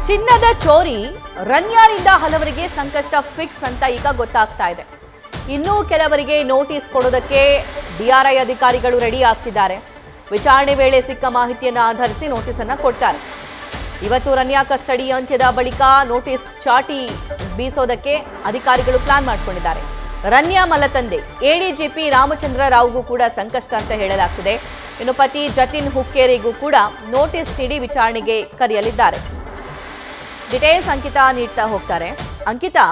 ಚಿನ್ನದ ಚೋರಿ ರನ್ಯಾರಿಂದ ಹಲವರಿಗೆ ಸಂಕಷ್ಟ ಫಿಕ್ಸ್ ಅಂತ ಈಗ ಗೊತ್ತಾಗ್ತಾ ಇದೆ. ಇನ್ನೂ ಕೆಲವರಿಗೆ ನೋಟಿಸ್ ಕೊಡೋದಕ್ಕೆ ಡಿಆರ್ಐ ಅಧಿಕಾರಿಗಳು ರೆಡಿ ಆಗ್ತಿದ್ದಾರೆ. ವಿಚಾರಣೆ ವೇಳೆ ಸಿಕ್ಕ ಮಾಹಿತಿಯನ್ನು ಆಧರಿಸಿ ನೋಟಿಸ್ ಅನ್ನು ಕೊಡ್ತಾರೆ. ಇವತ್ತು ರನ್ಯಾ ಕಸ್ಟಡಿ ಅಂತ್ಯದ ಬಳಿಕ ನೋಟಿಸ್ ಚಾಟಿ ಬೀಸೋದಕ್ಕೆ ಅಧಿಕಾರಿಗಳು ಪ್ಲಾನ್ ಮಾಡಿಕೊಂಡಿದ್ದಾರೆ. ರನ್ಯಾ ಮಲತಂದೆ ಎಡಿಜಿಪಿ ರಾಮಚಂದ್ರ ರಾವ್ಗೂ ಕೂಡ ಸಂಕಷ್ಟ ಅಂತ ಹೇಳಲಾಗ್ತಿದೆ. ಇನ್ನು ಪತಿ ಜತಿನ್ ಹುಕ್ಕೇರಿಗೂ ಕೂಡ ನೋಟಿಸ್ ನೀಡಿ ವಿಚಾರಣೆಗೆ ಕರೆಯಲಿದ್ದಾರೆ. ಡಿಟೇಲ್ಸ್ ಅಂಕಿತಾ ನೀಡ್ತಾ ಹೋಗ್ತಾರೆ. ಅಂಕಿತಾ,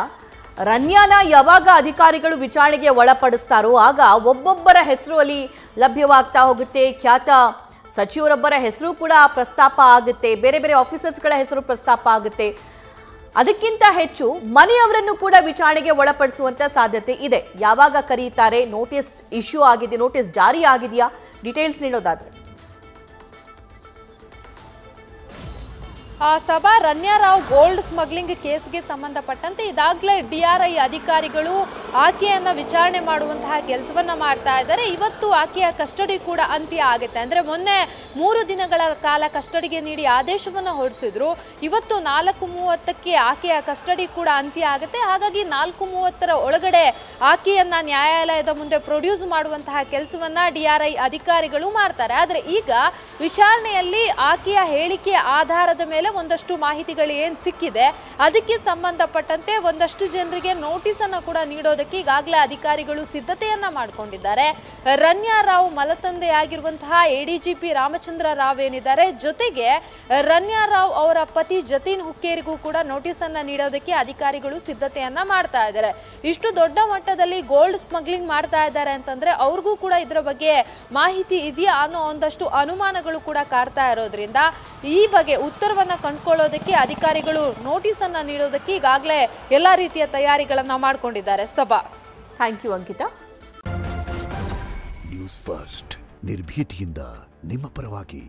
ರನ್ಯಾನ ಯಾವಾಗ ಅಧಿಕಾರಿಗಳು ವಿಚಾರಣೆಗೆ ಒಳಪಡಿಸ್ತಾರೋ ಆಗ ಒಬ್ಬೊಬ್ಬರ ಹೆಸರು ಅಲ್ಲಿ ಲಭ್ಯವಾಗ್ತಾ ಹೋಗುತ್ತೆ. ಖ್ಯಾತ ಸಚಿವರೊಬ್ಬರ ಹೆಸರು ಕೂಡ ಪ್ರಸ್ತಾಪ ಆಗುತ್ತೆ, ಬೇರೆ ಬೇರೆ ಆಫೀಸರ್ಸ್ಗಳ ಹೆಸರು ಪ್ರಸ್ತಾಪ ಆಗುತ್ತೆ. ಅದಕ್ಕಿಂತ ಹೆಚ್ಚು ಮನೆಯವರನ್ನು ಕೂಡ ವಿಚಾರಣೆಗೆ ಒಳಪಡಿಸುವಂತ ಸಾಧ್ಯತೆ ಇದೆ. ಯಾವಾಗ ಕರೀತಾರೆ, ನೋಟಿಸ್ ಇಶ್ಯೂ ಆಗಿದೆ, ನೋಟಿಸ್ ಜಾರಿ ಆಗಿದೆಯಾ, ಡೀಟೇಲ್ಸ್ ನೀಡೋದಾದ್ರೆ? ಸಭಾ ರನ್ಯಾ ರಾವ್ ಗೋಲ್ಡ್ ಸ್ಮಗ್ಲಿಂಗ್ ಕೇಸ್ಗೆ ಸಂಬಂಧಪಟ್ಟಂತೆ ಇದಾಗಲೇ ಡಿಆರ್ಐ ಅಧಿಕಾರಿಗಳು ಆಕೆಯನ್ನ ವಿಚಾರಣೆ ಮಾಡುವಂತಹ ಕೆಲಸವನ್ನ ಮಾಡ್ತಾ ಇದ್ದಾರೆ. ಇವತ್ತು ಆಕೆಯ ಕಸ್ಟಡಿ ಕೂಡ ಅಂತ್ಯ ಆಗುತ್ತೆ. ಅಂದ್ರೆ ಮೊನ್ನೆ 3 ದಿನಗಳ ಕಾಲ ಕಸ್ಟಡಿಗೆ ನೀಡಿ ಆದೇಶವನ್ನ ಹೊರಡಿಸಿದ್ರು. ಇವತ್ತು 4:30ಕ್ಕೆ ಆಕೆಯ ಕಸ್ಟಡಿ ಕೂಡ ಅಂತ್ಯ ಆಗುತ್ತೆ. ಹಾಗಾಗಿ 4:30ರ ಒಳಗಡೆ ಆಕೆಯನ್ನ ನ್ಯಾಯಾಲಯದ ಮುಂದೆ ಪ್ರೊಡ್ಯೂಸ್ ಮಾಡುವಂತಹ ಕೆಲಸವನ್ನ ಡಿಆರ್ಐ ಅಧಿಕಾರಿಗಳು ಮಾಡ್ತಾರೆ. ಆದ್ರೆ ಈಗ ವಿಚಾರಣೆಯಲ್ಲಿ ಆಕೆಯ ಹೇಳಿಕೆಯ ಆಧಾರದ ಮೇಲೆ ಒಂದಷ್ಟು ಮಾಹಿತಿಗಳು ಏನು ಸಿಕ್ಕಿದೆ, ಅದಕ್ಕೆ ಸಂಬಂಧಪಟ್ಟಂತೆ ಒಂದಷ್ಟು ಜನರಿಗೆ ನೋಟಿಸ್ ಅನ್ನು ಕೂಡ ನೀಡೋದಕ್ಕೆ ಈಗಾಗಲೇ ಅಧಿಕಾರಿಗಳು ಸಿದ್ಧತೆಯನ್ನ ಮಾಡಿಕೊಂಡಿದ್ದಾರೆ. ರನ್ಯಾ ರಾವ್ ಮಲತಂದೆಯಾಗಿರುವಂತಹ ಎಡಿಜಿಪಿ ರಾಮಚಂದ್ರ ರಾವ್ ಏನಿದ್ದಾರೆ, ಜೊತೆಗೆ ರನ್ಯಾ ರಾವ್ ಅವರ ಪತಿ ಜತಿನ್ ಹುಕ್ಕೇರಿಗೂ ಕೂಡ ನೋಟಿಸ್ ಅನ್ನ ನೀಡೋದಕ್ಕೆ ಅಧಿಕಾರಿಗಳು ಸಿದ್ಧತೆಯನ್ನ ಮಾಡ್ತಾ ಇದ್ದಾರೆ. ಇಷ್ಟು ದೊಡ್ಡ ಮಟ್ಟದಲ್ಲಿ ಗೋಲ್ಡ್ ಸ್ಮಗ್ಲಿಂಗ್ ಮಾಡ್ತಾ ಇದ್ದಾರೆ ಅಂತಂದ್ರೆ ಅವ್ರಿಗೂ ಕೂಡ ಇದರ ಬಗ್ಗೆ ಮಾಹಿತಿ ಇದೆಯಾ ಅನ್ನೋ ಒಂದಷ್ಟು ಅನುಮಾನಗಳು ಕೂಡ ಕಾಡ್ತಾ ಇರೋದ್ರಿಂದ ಈ ಬಗ್ಗೆ ಉತ್ತರವನ್ನ ಕಂಡುಕೊಳ್ಳೋದಕ್ಕೆ ಅಧಿಕಾರಿಗಳು ನೋಟಿಸ್ ಅನ್ನ ನೀಡೋದಕ್ಕೆ ಈಗಾಗಲೇ ಎಲ್ಲಾ ರೀತಿಯ ತಯಾರಿಗಳನ್ನ ಮಾಡಿಕೊಂಡಿದ್ದಾರೆ. ಸಭಾ, thank you Ankita. News first ನಿರ್ಭೀತಿಯಿಂದ ನಿಮ್ಮ ಪರವಾಗಿ.